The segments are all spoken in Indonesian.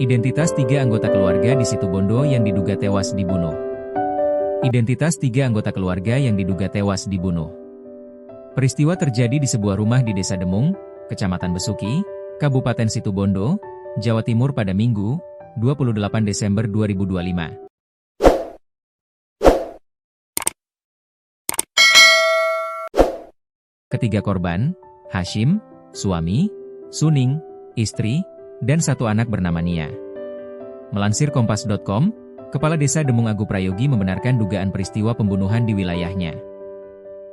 Identitas 3 anggota keluarga di Situbondo yang diduga tewas dibunuh. Identitas 3 anggota keluarga yang diduga tewas dibunuh. Peristiwa terjadi di sebuah rumah di Desa Demung, Kecamatan Besuki, Kabupaten Situbondo, Jawa Timur pada Minggu, 28 Desember 2025. Ketiga korban, Hashim, suami, Suning, istri, dan satu anak bernama Nia. Melansir Kompas.com, Kepala Desa Demung Agu Prayogi membenarkan dugaan peristiwa pembunuhan di wilayahnya.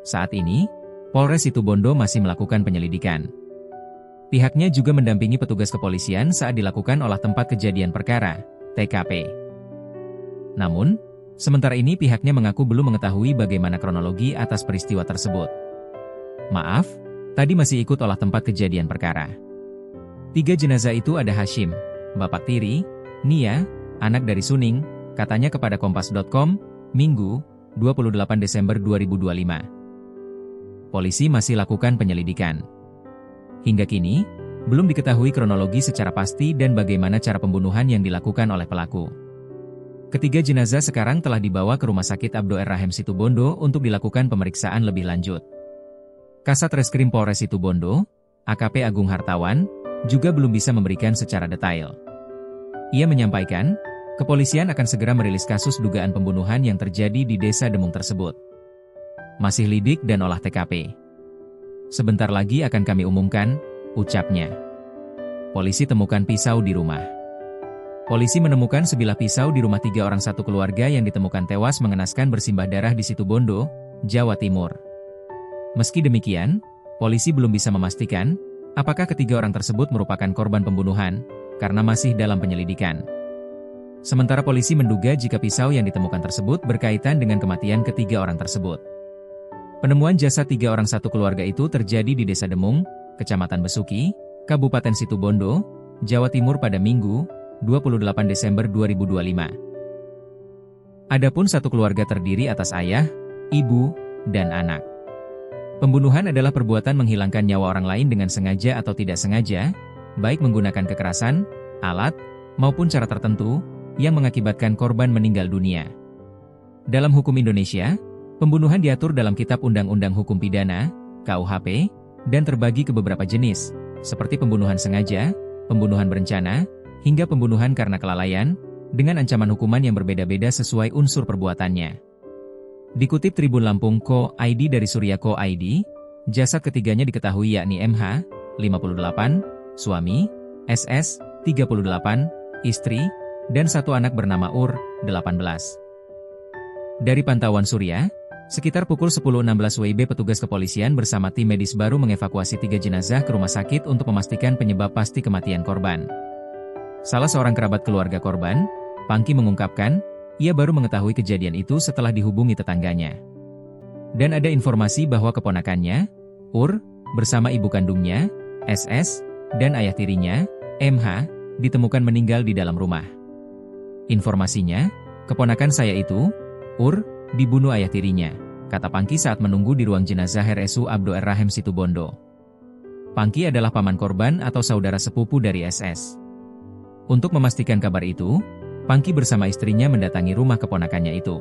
Saat ini, Polres Situbondo masih melakukan penyelidikan. Pihaknya juga mendampingi petugas kepolisian saat dilakukan olah tempat kejadian perkara, TKP. Namun, sementara ini pihaknya mengaku belum mengetahui bagaimana kronologi atas peristiwa tersebut. Maaf, tadi masih ikut olah tempat kejadian perkara. 3 jenazah itu ada Hashim, bapak tiri, Nia, anak dari Suning, katanya kepada Kompas.com, Minggu, 28 Desember 2025. Polisi masih lakukan penyelidikan. Hingga kini, belum diketahui kronologi secara pasti dan bagaimana cara pembunuhan yang dilakukan oleh pelaku. Ketiga jenazah sekarang telah dibawa ke Rumah Sakit Abdo Rahim Situbondo untuk dilakukan pemeriksaan lebih lanjut. Kasat Reskrim Polres Situbondo, AKP Agung Hartawan, juga belum bisa memberikan secara detail. Ia menyampaikan, kepolisian akan segera merilis kasus dugaan pembunuhan yang terjadi di Desa Demung tersebut. Masih lidik dan olah TKP. Sebentar lagi akan kami umumkan, ucapnya. Polisi temukan pisau di rumah. Polisi menemukan sebilah pisau di rumah 3 orang satu keluarga yang ditemukan tewas mengenaskan bersimbah darah di Situbondo, Jawa Timur. Meski demikian, polisi belum bisa memastikan apakah ketiga orang tersebut merupakan korban pembunuhan, karena masih dalam penyelidikan. Sementara polisi menduga jika pisau yang ditemukan tersebut berkaitan dengan kematian ketiga orang tersebut. Penemuan jasad 3 orang satu keluarga itu terjadi di Desa Demung, Kecamatan Besuki, Kabupaten Situbondo, Jawa Timur pada Minggu, 28 Desember 2025. Adapun satu keluarga terdiri atas ayah, ibu, dan anak. Pembunuhan adalah perbuatan menghilangkan nyawa orang lain dengan sengaja atau tidak sengaja, baik menggunakan kekerasan, alat, maupun cara tertentu, yang mengakibatkan korban meninggal dunia. Dalam hukum Indonesia, pembunuhan diatur dalam Kitab Undang-Undang Hukum Pidana, KUHP, dan terbagi ke beberapa jenis, seperti pembunuhan sengaja, pembunuhan berencana, hingga pembunuhan karena kelalaian, dengan ancaman hukuman yang berbeda-beda sesuai unsur perbuatannya. Dikutip Tribun Lampung Co.id dari Surya Co.id, jasad ketiganya diketahui yakni MH, 58, suami, SS, 38, istri, dan satu anak bernama Ur, 18. Dari pantauan Surya, sekitar pukul 10.16 WIB petugas kepolisian bersama tim medis baru mengevakuasi 3 jenazah ke rumah sakit untuk memastikan penyebab pasti kematian korban. Salah seorang kerabat keluarga korban, Pangki mengungkapkan, ia baru mengetahui kejadian itu setelah dihubungi tetangganya. Dan ada informasi bahwa keponakannya, Ur, bersama ibu kandungnya, SS, dan ayah tirinya, MH, ditemukan meninggal di dalam rumah. Informasinya, keponakan saya itu, Ur, dibunuh ayah tirinya, kata Pangki saat menunggu di ruang jenazah RSU Abdo Rahim Situbondo. Pangki adalah paman korban atau saudara sepupu dari SS. Untuk memastikan kabar itu, Pangki bersama istrinya mendatangi rumah keponakannya itu.